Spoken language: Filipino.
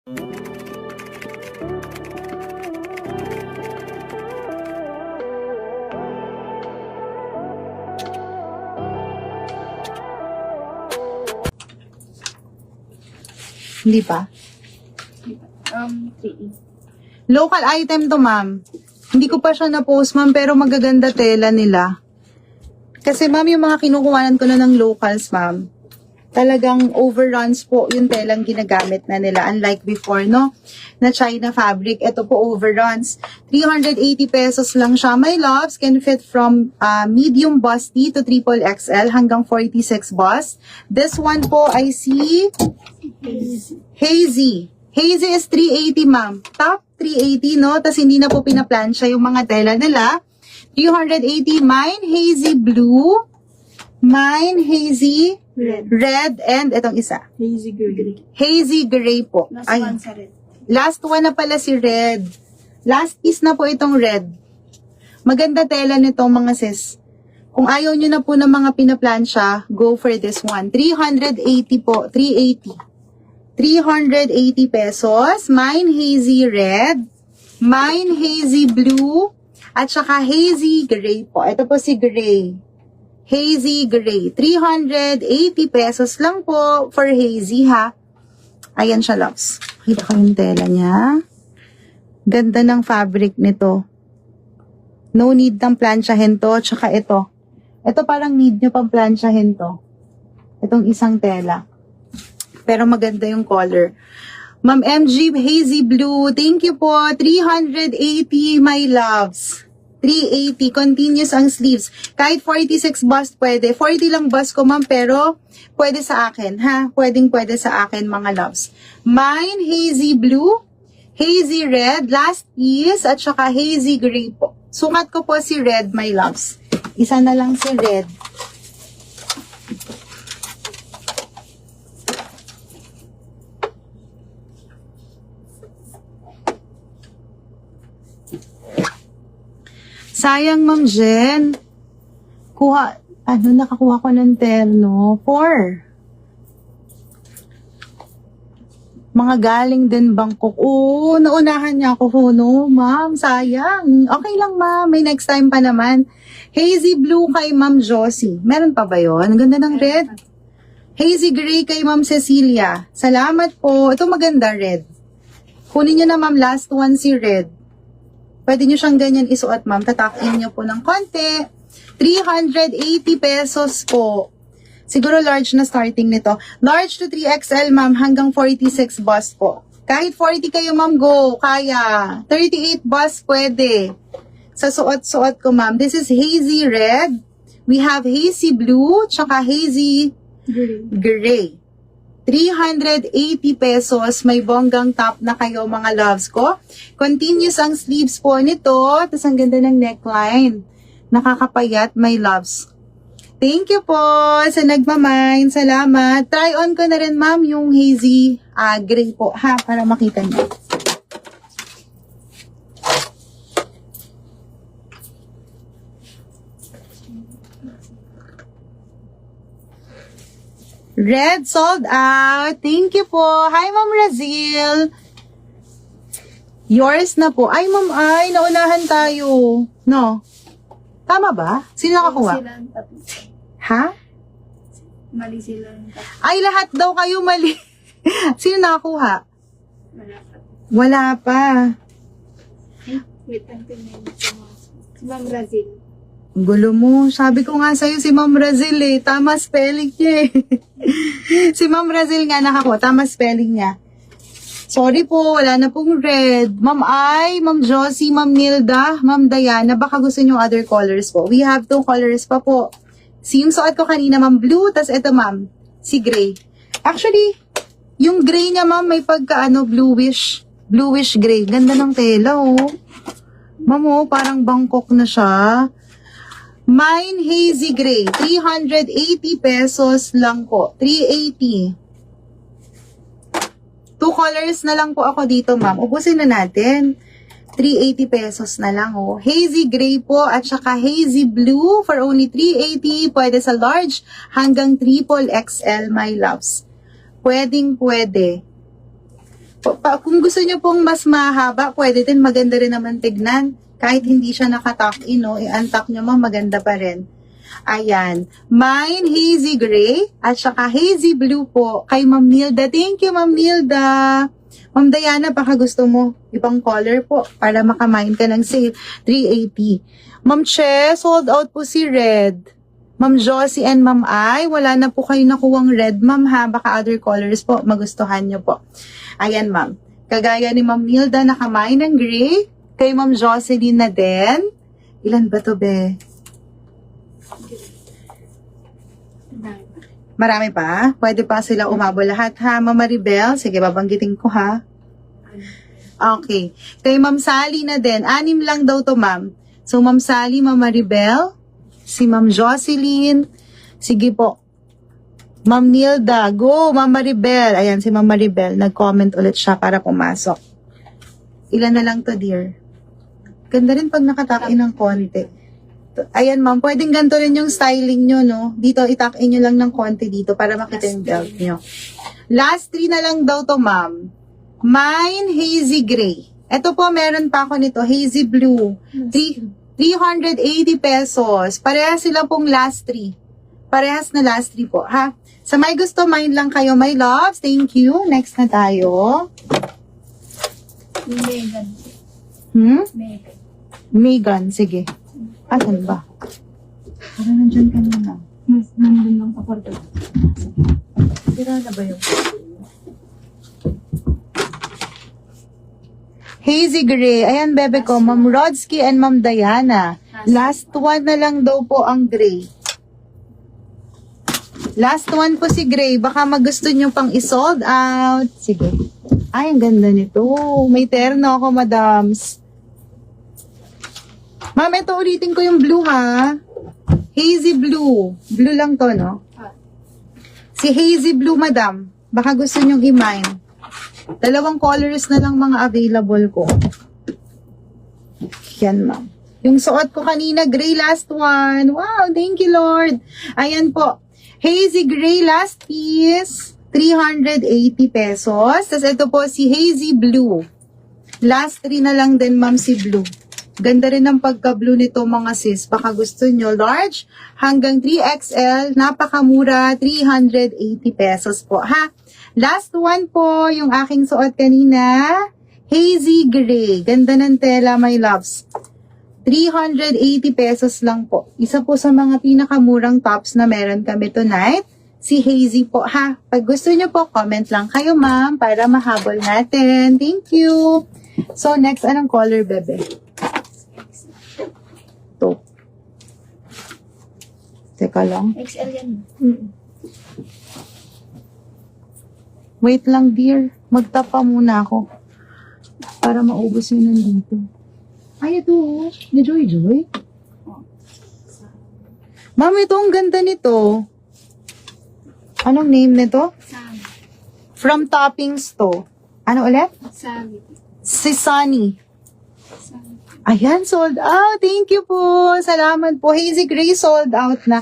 Hindi pa? 3. Local item to, ma'am. Hindi ko pa siya na-post, ma'am, pero magaganda tela nila. Kasi, ma'am, yung mga kinukuhanan ko na ng locals, ma'am, talagang overruns po yung telang ginagamit na nila. Unlike before, no? Na China fabric, ito po overruns. 380 pesos lang siya. My loves can fit from medium busty to triple XL hanggang 46 bust. This one po, I see Hazy. Hazy is 380, ma'am. Top 380, no? Tapos hindi na po pinaplansya yung mga tela nila. 380, mine hazy blue, mine hazy red, and itong isa. Hazy gray. Hazy gray po. Last Ay, one sa red. last one na pala si red. Last piece na po itong red. Maganda tela nito, mga sis. Kung ayaw nyo na po ng mga pinaplansya, go for this one. 380 po. 380. 380 pesos. Mine hazy red. Mine hazy blue. At saka hazy gray po. Ito po si gray. Hazy gray. 380 pesos lang po for hazy, ha. Ayan siya, loves. Kita ko yung tela niya. Ganda ng fabric nito. No need ng plansyahin to. Tsaka ito. Ito parang need nyo pang plansyahin to. Itong isang tela. Pero maganda yung color. Ma'am MG, hazy blue. Thank you po. 380, my loves. 380. Continuous ang sleeves. Kahit 46 bust pwede. 40 lang bust ko, ma'am. Pero pwede sa akin, ha? Pwede sa akin, mga loves. Mine, hazy blue. Hazy red. Last piece. At saka hazy gray po. Sukat ko po si red, my loves. Isa na lang si red. Sayang, Ma'am Jen. Nakakuha ko ng terno. 4. Mga galing din Bangkok. Oo, naunahan niya ako, no? Ma'am, sayang. Okay lang, ma'am. May next time pa naman. Hazy blue kay Ma'am Josie. Meron pa ba yun? Ang ganda ng red. Hazy gray kay Ma'am Cecilia. Salamat po. Ito maganda, red. Kunin niyo na, ma'am, last one si red. Pwede niyo siyang ganyan isuot, ma'am. Tatakin niyo po ng konti. 380 pesos po. Siguro large na starting nito. Large to 3XL, ma'am, hanggang 46 bust po. Kahit 40 kayo, ma'am, go. Kaya. 38 bust pwede. Sa suot-suot ko, ma'am. This is hazy red. We have hazy blue, tsaka hazy gray. 380 pesos. May bonggang top na kayo, mga loves ko. Continuous ang sleeves po nito. Tapos ang ganda ng neckline. Nakakapayat, my loves. Thank you po sa nagmamine. Salamat. Try on ko na rin, ma'am, yung hazy gray po, ha, para makita niyo. Red sold out. Thank you po. Hi, Ma'am Razil. Yours na po. Ay, ma'am, ay, naunahan tayo. No? Tama ba? Sino nakakuha? Ha? Mali sila. Ay, lahat daw kayo mali. Sino nakakuha? Wala pa. Wala pa. Wait, until na si Ma'am Brazil. Gulo mo. Sabi ko nga sa'yo si Ma'am Razil eh. Tama spelling niya eh. Si Ma'am Razil nga nakakuha. Tama spelling niya. Sorry po, wala na pong red. Ma'am Ai, Ma'am Josie, Ma'am Nilda, Ma'am Diana, baka gusto nyo other colors po. We have 2 colors pa po. Yung suot ko kanina, Ma'am Blue, tas ito, Ma'am, si Gray. Actually, yung gray niya, Ma'am, may pagka, bluish gray. Ganda ng tela, oh. Ma'am, oh, parang Bangkok na siya. Mine hazy gray, 380 pesos lang po. 380. 2 colors na lang po ako dito, ma'am. Ubusin na natin. 380 pesos na lang, oh. Hazy gray po at saka hazy blue for only 380. Pwede sa large hanggang triple XL, my loves. Pwedeng pwede. Kung gusto nyo pong mas mahaba, pwede din, maganda rin naman tignan. Kahit hindi siya nakatuck in, no, i-untuck nyo mo, maganda pa rin. Ayan. Mine, hazy gray, at saka hazy blue po, kay Ma'am Nilda. Thank you, Ma'am Nilda. Ma'am Diana, baka gusto mo ibang color po para makamain ka ng sale. 380. Ma'am Che, sold out po si red. Ma'am Josie and Ma'am Ai, wala na po kayo nakuwang red, ma'am ha. Baka other colors po, magustuhan nyo po. Ayan, ma'am. Kagaya ni Ma'am Nilda, nakamain ng gray. Kay Ma'am Jocelyn na din. Ilan ba to, be? Marami pa? Pwede pa sila umabol lahat, ha? Ma'am Maribel, sige, babanggitin ko, ha? Okay. Kay Ma'am Sally na din. 6 lang daw to, ma'am. So, Ma'am Sally, Ma'am Maribel, si Ma'am Jocelyn, sige po. Ma'am Nilda, go, Ma'am Maribel. Ayan, si Ma'am Maribel, nag-comment ulit siya para pumasok. Ilan na lang to, dear? Ganda rin pag nakatakin ng konti. Ayan, ma'am, pwedeng ganito rin yung styling nyo, no? Dito, itakin nyo lang ng konti dito para makita yung belt nyo. Last 3 na lang daw to, ma'am. Mine, hazy gray. Ito po, meron pa ako nito, hazy blue. 380 pesos. Parehas sila pong last 3. Parehas na last 3 po, ha? Sa may gusto, mine lang kayo, my loves. Thank you. Next na tayo. Megan. Megan. Megan, sige. Asan ba? Parang nandyan kanina. Nandun lang sa kwarto. Sira na ba yung... Hazy gray. Ayan, bebe ko. Ma'am Rodsky and Ma'am Diana. Last one na lang daw po ang gray. Last one po si gray. Baka magusto nyo pang isold out. Sige. Ay, ang ganda nito. May terno ako, madams. Ma'am, ito ulitin ko yung blue, ha? Hazy blue. Blue lang to, no? Si hazy blue, madam. Baka gusto nyong i-mine. 2 colors na lang mga available ko. Yan, ma'am. Yung suot ko kanina, gray last one. Wow, thank you, Lord. Ayan po. Hazy gray last piece. 380 pesos. Tapos ito po si hazy blue. Last 3 na lang din, ma'am, si blue. Ganda rin ang pagka-blue nito, mga sis. Baka gusto nyo, large hanggang 3XL. Napakamura, 380 pesos po, ha? Last one po, yung aking suot kanina. Hazy gray. Ganda ng tela, my loves. 380 pesos lang po. Isa po sa mga pinakamurang tops na meron kami tonight. Si Hazy po, ha? Pag gusto nyo po, comment lang kayo, ma'am, para mahabol natin. Thank you. So, next, anong color, bebe? To. Teka lang. XL yan. Wait lang, dear. Magtapa muna ako. Para maubos yun nandito. Ay, ito. Oh. Ni Joy Joy. Ma'am, ito ang ganda nito. Anong name nito? Sam. From Toppings to. Ano ulit? Sam. Si Sunny. Sam. Ayan, sold out. Thank you po. Salamat po. Hazy Gray sold out na.